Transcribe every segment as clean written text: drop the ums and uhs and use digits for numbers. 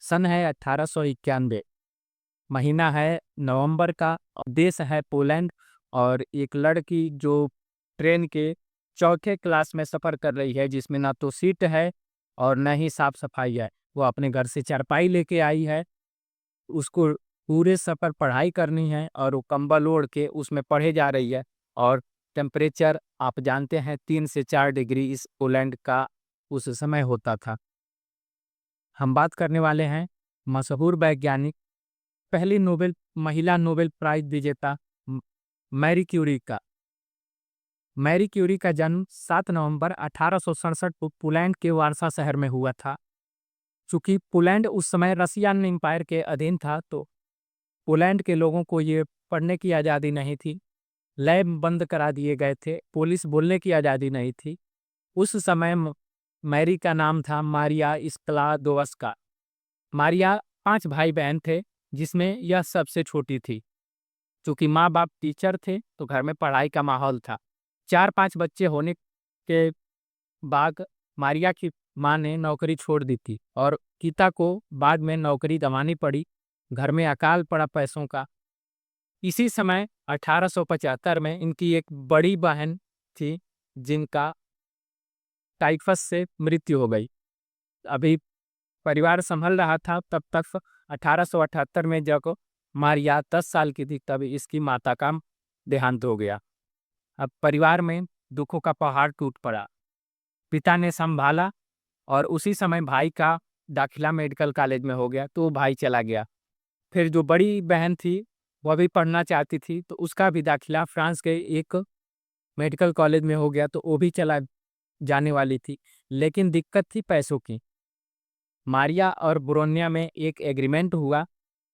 सन है 1891, महीना है नवंबर का, और देश है पोलैंड। और एक लड़की जो ट्रेन के चौथे क्लास में सफ़र कर रही है, जिसमें ना तो सीट है और न ही साफ सफाई है। वो अपने घर से चारपाई लेके आई है, उसको पूरे सफ़र पढ़ाई करनी है और वो कंबल ओढ़ के उसमें पढ़े जा रही है। और टेम्परेचर आप जानते हैं 3 से 4 डिग्री इस पोलैंड का उस समय होता था। हम बात करने वाले हैं मशहूर वैज्ञानिक, पहली नोबेल महिला नोबेल प्राइज विजेता म- मैरी क्यूरी का। मैरी क्यूरी का जन्म 7 नवंबर 1867 को पोलैंड के वारसा शहर में हुआ था। चूंकि पोलैंड उस समय रसियन एम्पायर के अधीन था, तो पोलैंड के लोगों को ये पढ़ने की आज़ादी नहीं थी। लैब बंद करा दिए गए थे, पुलिस बोलने की आज़ादी नहीं थी। उस समय मैरी का नाम था मारिया स्क्लादोवस्का। मारिया 5 भाई बहन थे, जिसमें यह सबसे छोटी थी। चूंकि माँ बाप टीचर थे, तो घर में पढ़ाई का माहौल था। 4-5 बच्चे होने के बाद मारिया की माँ ने नौकरी छोड़ दी थी और गीता को बाद में नौकरी गंवानी पड़ी। घर में अकाल पड़ा पैसों का। इसी समय 1875 में इनकी एक बड़ी बहन थी, जिनका टाइफस से मृत्यु हो गई। अभी परिवार संभल रहा था तब तक 1878 में जब मारिया 10 साल की थी, तब इसकी माता का देहांत हो गया। अब परिवार में दुखों का पहाड़ टूट पड़ा। पिता ने संभाला और उसी समय भाई का दाखिला मेडिकल कॉलेज में हो गया, तो वो भाई चला गया। फिर जो बड़ी बहन थी, वह भी पढ़ना चाहती थी, तो उसका भी दाखिला फ्रांस के एक मेडिकल कॉलेज में हो गया, तो वो भी चला जाने वाली थी। लेकिन दिक्कत थी पैसों की। मारिया और ब्रोनिया में एक एग्रीमेंट हुआ।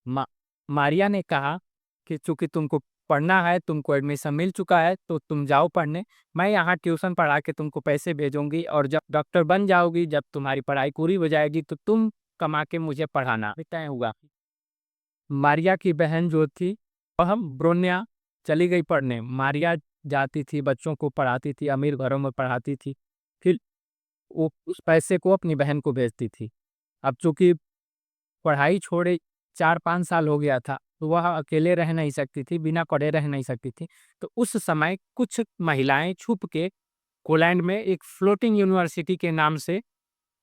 मा, मारिया ने कहा कि चूंकि तुमको पढ़ना है, तुमको एडमिशन मिल चुका है, तो तुम जाओ पढ़ने। मैं यहाँ ट्यूशन पढ़ा के तुमको पैसे भेजूंगी, और जब डॉक्टर बन जाओगी, जब तुम्हारी पढ़ाई पूरी हो जाएगी, तो तुम कमा के मुझे पढ़ाना। तय हुआ। मारिया की बहन जो थी, वह ब्रोनिया चली गई पढ़ने। मारिया जाती थी, बच्चों को पढ़ाती थी, अमीर घरों में पढ़ाती थी। फिर वो उस पैसे को अपनी बहन को भेजती थी। अब चूंकि पढ़ाई छोड़े 4-5 साल हो गया था, तो वह अकेले रह नहीं सकती थी, बिना पढ़े रह नहीं सकती थी। तो उस समय कुछ महिलाएं छुप के पोलैंड में एक फ्लोटिंग यूनिवर्सिटी के नाम से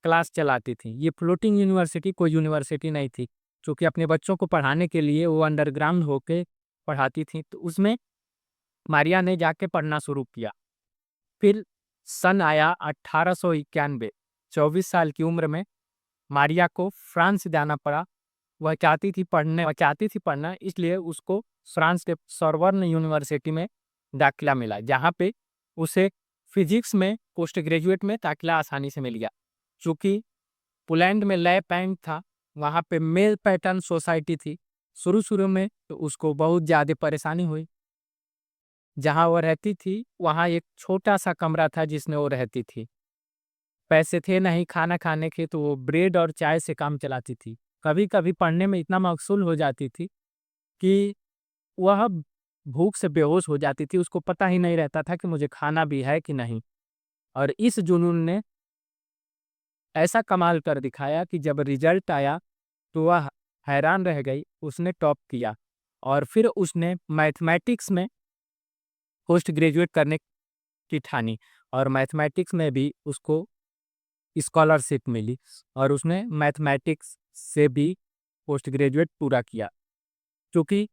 क्लास चलाती थी। ये फ्लोटिंग यूनिवर्सिटी कोई यूनिवर्सिटी नहीं थी, क्योंकि अपने बच्चों को पढ़ाने के लिए वो अंडरग्राउंड होके पढ़ाती थी। तो उसमें मारिया ने जाके पढ़ना शुरू किया। फिर सन आया 1891। 24 साल की उम्र में मारिया को फ्रांस जाना पड़ा। वह चाहती थी पढ़ना, इसलिए उसको फ्रांस के सोरबोन यूनिवर्सिटी में दाखिला मिला, जहाँ पे उसे फिजिक्स में पोस्ट ग्रेजुएट में दाखिला आसानी से मिल गया। चूंकि पोलैंड में लैब बैंक था, वहाँ पे मेल पैटर्न सोसाइटी थी। शुरू शुरू में तो उसको बहुत ज़्यादा परेशानी हुई। जहाँ वो रहती थी, वहाँ एक छोटा सा कमरा था जिसमें वो रहती थी। पैसे थे नहीं खाना खाने के, तो वो ब्रेड और चाय से काम चलाती थी। कभी कभी पढ़ने में इतना मशगूल हो जाती थी कि वह भूख से बेहोश हो जाती थी। उसको पता ही नहीं रहता था कि मुझे खाना भी है कि नहीं। और इस जुनून ने ऐसा कमाल कर दिखाया कि जब रिजल्ट आया, तो वह हैरान रह गई। उसने टॉप किया और फिर उसने मैथमेटिक्स में पोस्ट ग्रेजुएट करने की ठानी, और मैथमेटिक्स में भी उसको स्कॉलरशिप मिली, और उसने मैथमेटिक्स से भी पोस्ट ग्रेजुएट पूरा किया। क्योंकि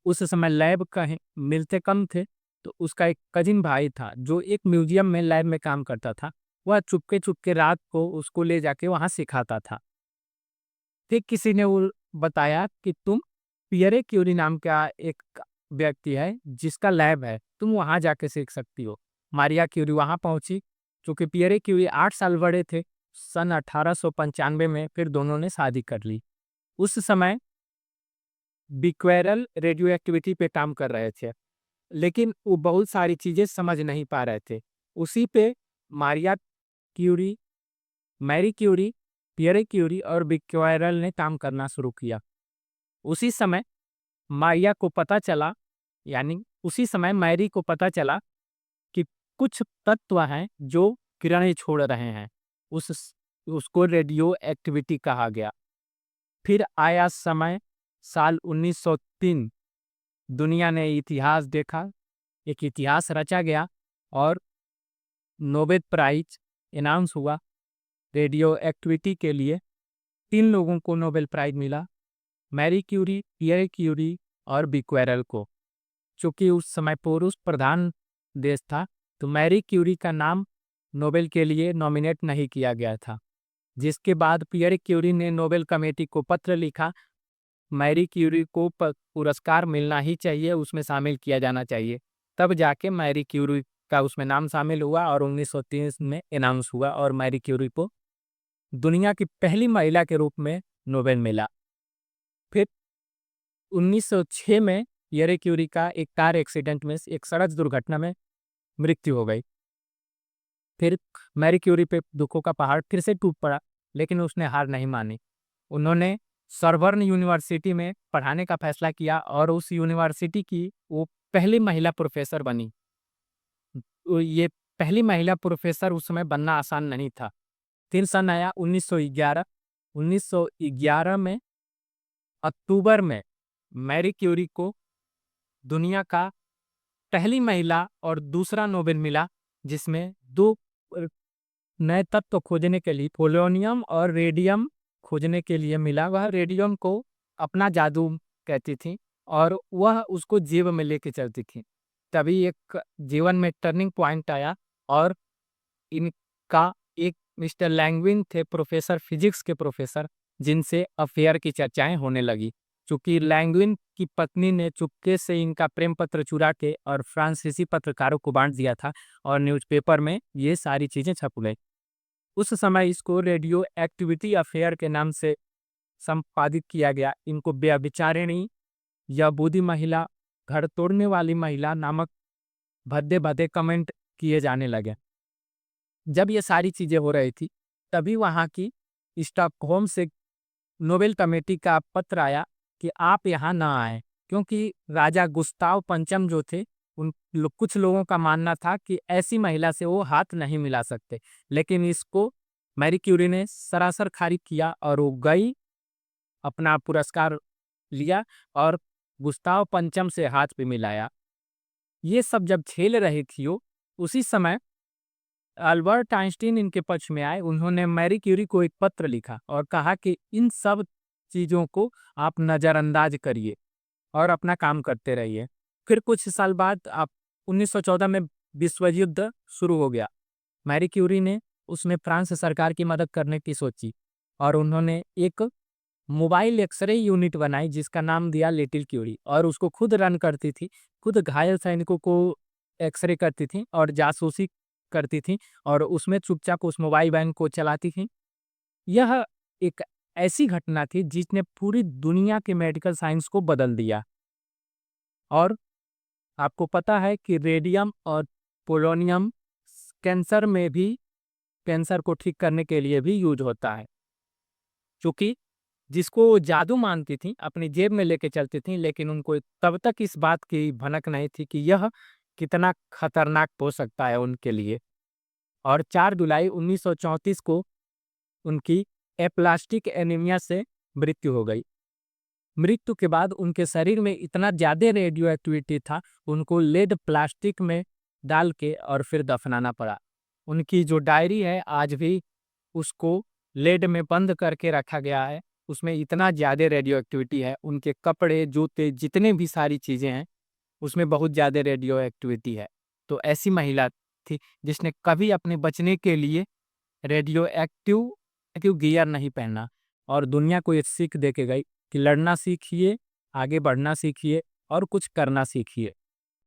उस समय लैब कहीं मिलते कम थे, तो उसका एक कजिन भाई था जो एक म्यूजियम में लैब में काम करता था। वह चुपके चुपके रात को उसको ले जाके वहाँ सिखाता था। फिर किसी ने वो बताया कि तुम पियरे क्यूरी नाम का एक व्यक्ति है जिसका लैब है, तुम वहाँ जाके सीख सकती हो। मारिया क्यूरी वहाँ पहुंची। चूंकि पियरे क्यूरी 8 साल बड़े थे, सन 1895 में फिर दोनों ने शादी कर ली। उस समय बिक्वेरल रेडियो एक्टिविटी पे काम कर रहे थे, लेकिन वो बहुत सारी चीजें समझ नहीं पा रहे थे। उसी पे Maria Curie, Marie Curie, Pierre Curie और बिक्वेरल ने काम करना शुरू किया। उसी समय मारिया को पता चला, यानी उसी समय मैरी को पता चला कि कुछ तत्व हैं जो किरणें छोड़ रहे हैं। उस उसको रेडियो एक्टिविटी कहा गया। फिर आया समय साल 1903, दुनिया ने इतिहास देखा, एक इतिहास रचा गया और नोबेल प्राइज अनाउंस हुआ रेडियो एक्टिविटी के लिए। 3 लोगों को नोबेल प्राइज मिला, मैरी क्यूरी, पियर क्यूरी और बिक्वेरल को। चूंकि उस समय पुरुष प्रधान देश था, तो मैरी क्यूरी का नाम नोबेल के लिए नॉमिनेट नहीं किया गया था, जिसके बाद पियर क्यूरी ने नोबेल कमेटी को पत्र लिखा, मैरी क्यूरी को पुरस्कार मिलना ही चाहिए, उसमें शामिल किया जाना चाहिए। तब जाके मैरी क्यूरी का उसमें नाम शामिल हुआ और 1930 में अनाउंस हुआ और मैरी क्यूरी को दुनिया की पहली महिला के रूप में नोबेल मिला। फिर 1906 में पियर क्यूरी का एक कार एक्सीडेंट में, एक सड़क दुर्घटना में मृत्यु हो गई। फिर मैरी क्यूरी पे दुखों का पहाड़ फिर से टूट पड़ा, लेकिन उसने हार नहीं मानी। उन्होंने सॉर्बन यूनिवर्सिटी में पढ़ाने का फैसला किया और उस यूनिवर्सिटी की वो पहली महिला प्रोफेसर बनी। ये पहली महिला प्रोफेसर उस समय बनना आसान नहीं था। फिर सन आया 1911। 1911 में अक्टूबर में मैरी क्यूरी को दुनिया का पहली महिला और दूसरा नोबेल मिला, जिसमें 2 नए तत्व खोजने के लिए, पोलोनियम और रेडियम खोजने के लिए मिला। वह रेडियम को अपना जादू कहती थी और वह उसको जेब में लेके चलती थी। तभी एक जीवन में टर्निंग पॉइंट आया और इनका एक मिस्टर लैंगविन थे, प्रोफेसर फिजिक्स के प्रोफेसर, जिनसे अफेयर की चर्चाएं होने लगी। चूंकि लैंगविन की पत्नी ने चुपके से इनका प्रेम पत्र चुरा के और फ्रांसीसी पत्रकारों को बांट दिया था और न्यूज़पेपर में ये सारी चीजें छप गई। उस समय इसको रेडियो एक्टिविटी अफेयर के नाम से संपादित किया गया। इनको व्यभिचारिणी या बूढ़ी महिला, घर तोड़ने वाली महिला नामक भद्दे भद्दे कमेंट किए जाने लगे। जब ये सारी चीजें हो रही थी, तभी वहाँ की स्टॉकहोम से नोबेल कमेटी का पत्र आया कि आप यहाँ ना आए, क्योंकि राजा गुस्ताव पंचम जो थे, कुछ लोगों का मानना था कि ऐसी महिला से वो हाथ नहीं मिला सकते। लेकिन इसको मैरी क्यूरी ने सरासर खारिज किया और वो गई, अपना पुरस्कार लिया और गुस्ताव पंचम से हाथ भी मिलाया। ये सब जब झेल रही थी वो, उसी समय अल्बर्ट आइंस्टीन इनके पक्ष में आए। उन्होंने मैरी क्यूरी को एक पत्र लिखा और कहा कि इन सब चीज़ों को आप नज़रअंदाज करिए और अपना काम करते रहिए। फिर कुछ साल बाद 1914 में विश्व युद्ध शुरू हो गया। मैरी क्यूरी ने उसमें फ्रांस सरकार की मदद करने की सोची और उन्होंने एक मोबाइल एक्सरे यूनिट बनाई, जिसका नाम दिया लिटिल क्यूरी, और उसको खुद रन करती थी। खुद घायल सैनिकों को एक्सरे करती थी और जासूसी करती थी और उसमें चुपचाप उस मोबाइल वैन को चलाती थी। यह एक ऐसी घटना थी जिसने पूरी दुनिया के मेडिकल साइंस को बदल दिया। और आपको पता है कि रेडियम और पोलोनियम कैंसर में भी, कैंसर को ठीक करने के लिए भी यूज होता है। क्योंकि जिसको वो जादू मानती थी, अपनी जेब में लेके चलती थी, लेकिन उनको तब तक इस बात की भनक नहीं थी कि यह कितना खतरनाक हो सकता है उनके लिए। और 4 जुलाई 1934 को उनकी एप्लास्टिक एनीमिया से मृत्यु हो गई। मृत्यु के बाद उनके शरीर में इतना ज़्यादा रेडियो एक्टिविटी था, उनको लेड प्लास्टिक में डाल के और फिर दफनाना पड़ा। उनकी जो डायरी है आज भी उसको लेड में बंद करके रखा गया है। उसमें इतना ज़्यादा रेडियो एक्टिविटी है, उनके कपड़े, जूते, जितने भी सारी चीज़ें हैं, उसमें बहुत ज़्यादा रेडियो एक्टिविटी है। तो ऐसी महिला थी जिसने कभी अपने बचने के लिए रेडियो एक्टिव गियर नहीं पहना और दुनिया को ये सीख दे के गई कि लड़ना सीखिए, आगे बढ़ना सीखिए और कुछ करना सीखिए।